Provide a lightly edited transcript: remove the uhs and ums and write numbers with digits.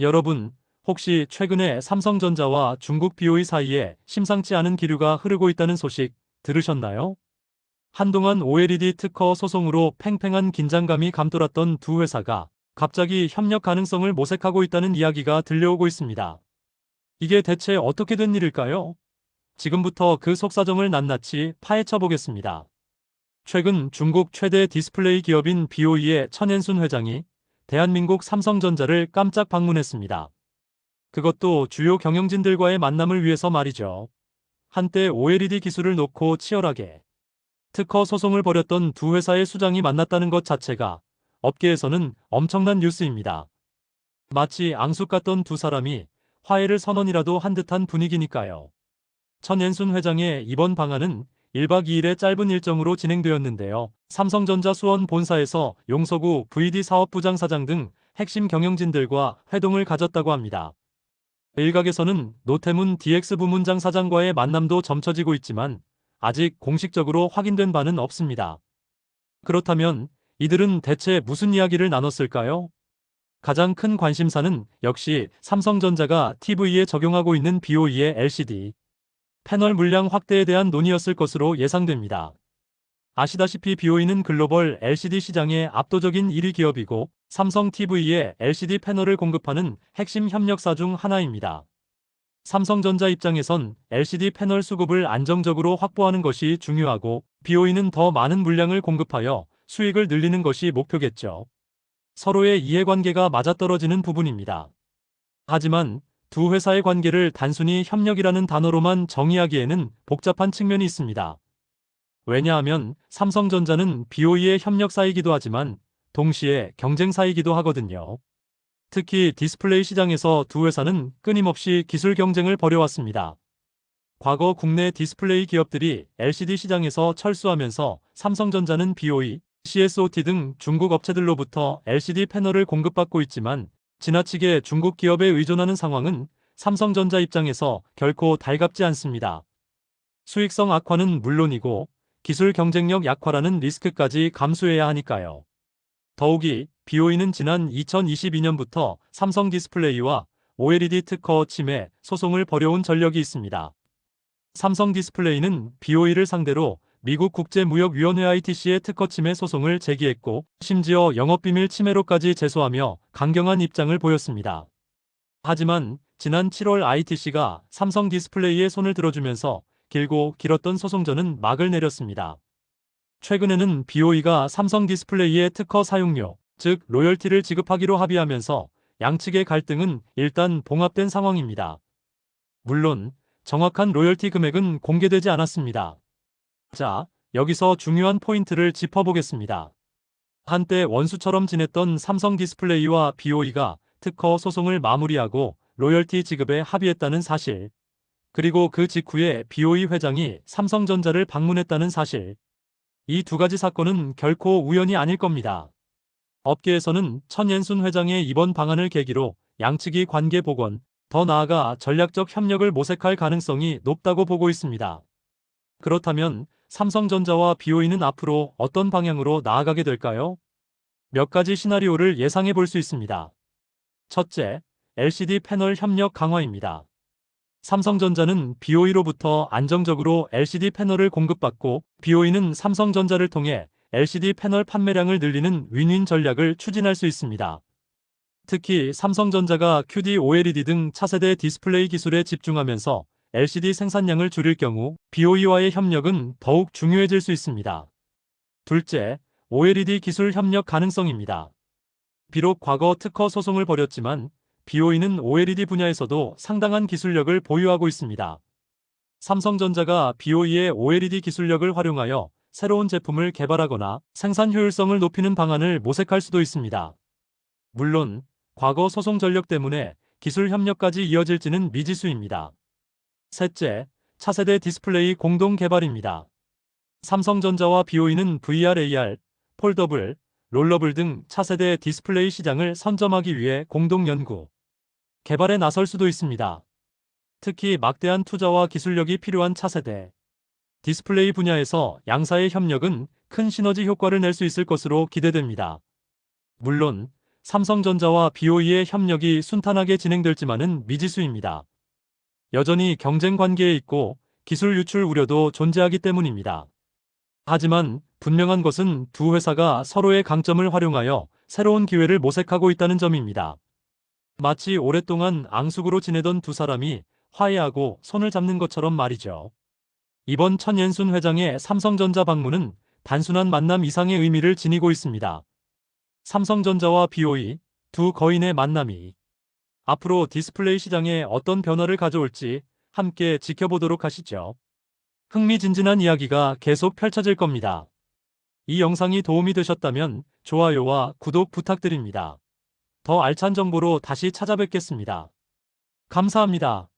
여러분, 혹시 최근에 삼성전자와 중국 BOE 사이에 심상치 않은 기류가 흐르고 있다는 소식 들으셨나요? 한동안 OLED 특허 소송으로 팽팽한 긴장감이 감돌았던 두 회사가 갑자기 협력 가능성을 모색하고 있다는 이야기가 들려오고 있습니다. 이게 대체 어떻게 된 일일까요? 지금부터 그 속사정을 낱낱이 파헤쳐 보겠습니다. 최근 중국 최대 디스플레이 기업인 BOE의 천엔순 회장이 대한민국 삼성전자를 깜짝 방문했습니다. 그것도 주요 경영진들과의 만남을 위해서 말이죠. 한때 OLED 기술을 놓고 치열하게 특허 소송을 벌였던 두 회사의 수장이 만났다는 것 자체가 업계에서는 엄청난 뉴스입니다. 마치 앙숙 같던 두 사람이 화해를 선언이라도 한 듯한 분위기니까요. 천엔순 회장의 이번 방한은 1박 2일의 짧은 일정으로 진행되었는데요. 삼성전자 수원 본사에서 용석우 VD 사업부장 사장 등 핵심 경영진들과 회동을 가졌다고 합니다. 일각에서는 노태문 DX 부문장 사장과의 만남도 점쳐지고 있지만 아직 공식적으로 확인된 바는 없습니다. 그렇다면 이들은 대체 무슨 이야기를 나눴을까요? 가장 큰 관심사는 역시 삼성전자가 TV에 적용하고 있는 BOE의 LCD 패널 물량 확대에 대한 논의였을 것으로 예상됩니다. 아시다시피 BOE는 글로벌 LCD 시장의 압도적인 1위 기업이고 삼성 TV에 LCD 패널을 공급하는 핵심 협력사 중 하나입니다. 삼성전자 입장에선 LCD 패널 수급을 안정적으로 확보하는 것이 중요하고 BOE는 더 많은 물량을 공급하여 수익을 늘리는 것이 목표겠죠. 서로의 이해관계가 맞아떨어지는 부분입니다. 하지만 두 회사의 관계를 단순히 협력이라는 단어로만 정의하기에는 복잡한 측면이 있습니다. 왜냐하면 삼성전자는 BOE의 협력사이기도 하지만 동시에 경쟁사이기도 하거든요. 특히 디스플레이 시장에서 두 회사는 끊임없이 기술 경쟁을 벌여왔습니다. 과거 국내 디스플레이 기업들이 LCD 시장에서 철수하면서 삼성전자는 BOE, CSOT 등 중국 업체들로부터 LCD 패널을 공급받고 있지만 지나치게 중국 기업에 의존하는 상황은 삼성전자 입장에서 결코 달갑지 않습니다. 수익성 악화는 물론이고 기술 경쟁력 약화라는 리스크까지 감수해야 하니까요. 더욱이 BOE는 지난 2022년부터 삼성 디스플레이와 OLED 특허 침해 소송을 벌여온 전력이 있습니다. 삼성 디스플레이는 BOE를 상대로 미국 국제무역위원회 ITC의 특허 침해 소송을 제기했고 심지어 영업비밀 침해로까지 제소하며 강경한 입장을 보였습니다. 하지만 지난 7월 ITC가 삼성 디스플레이의 손을 들어주면서 길고 길었던 소송전은 막을 내렸습니다. 최근에는 BOE가 삼성 디스플레이의 특허 사용료, 즉 로열티를 지급하기로 합의하면서 양측의 갈등은 일단 봉합된 상황입니다. 물론 정확한 로열티 금액은 공개되지 않았습니다. 자, 여기서 중요한 포인트를 짚어보겠습니다. 한때 원수처럼 지냈던 삼성 디스플레이와 BOE가 특허 소송을 마무리하고 로열티 지급에 합의했다는 사실, 그리고 그 직후에 BOE 회장이 삼성전자를 방문했다는 사실, 이 두 가지 사건은 결코 우연이 아닐 겁니다. 업계에서는 천엔순 회장의 이번 방안을 계기로 양측이 관계 복원, 더 나아가 전략적 협력을 모색할 가능성이 높다고 보고 있습니다. 그렇다면 삼성전자와 BOE는 앞으로 어떤 방향으로 나아가게 될까요? 몇 가지 시나리오를 예상해 볼 수 있습니다. 첫째, LCD 패널 협력 강화입니다. 삼성전자는 BOE로부터 안정적으로 LCD 패널을 공급받고 BOE는 삼성전자를 통해 LCD 패널 판매량을 늘리는 윈윈 전략을 추진할 수 있습니다. 특히 삼성전자가 QD OLED 등 차세대 디스플레이 기술에 집중하면서 LCD 생산량을 줄일 경우 BOE와의 협력은 더욱 중요해질 수 있습니다. 둘째, OLED 기술 협력 가능성입니다. 비록 과거 특허 소송을 벌였지만 BOE는 OLED 분야에서도 상당한 기술력을 보유하고 있습니다. 삼성전자가 BOE의 OLED 기술력을 활용하여 새로운 제품을 개발하거나 생산 효율성을 높이는 방안을 모색할 수도 있습니다. 물론 과거 소송 전력 때문에 기술 협력까지 이어질지는 미지수입니다. 셋째, 차세대 디스플레이 공동 개발입니다. 삼성전자와 BOE는 VR, AR, 폴더블, 롤러블 등 차세대 디스플레이 시장을 선점하기 위해 공동 연구, 개발에 나설 수도 있습니다. 특히 막대한 투자와 기술력이 필요한 차세대 디스플레이 분야에서 양사의 협력은 큰 시너지 효과를 낼 수 있을 것으로 기대됩니다. 물론 삼성전자와 BOE의 협력이 순탄하게 진행될지만은 미지수입니다. 여전히 경쟁 관계에 있고 기술 유출 우려도 존재하기 때문입니다. 하지만 분명한 것은 두 회사가 서로의 강점을 활용하여 새로운 기회를 모색하고 있다는 점입니다. 마치 오랫동안 앙숙으로 지내던 두 사람이 화해하고 손을 잡는 것처럼 말이죠. 이번 천옌순 회장의 삼성전자 방문은 단순한 만남 이상의 의미를 지니고 있습니다. 삼성전자와 BOE 두 거인의 만남이 앞으로 디스플레이 시장에 어떤 변화를 가져올지 함께 지켜보도록 하시죠. 흥미진진한 이야기가 계속 펼쳐질 겁니다. 이 영상이 도움이 되셨다면 좋아요와 구독 부탁드립니다. 더 알찬 정보로 다시 찾아뵙겠습니다. 감사합니다.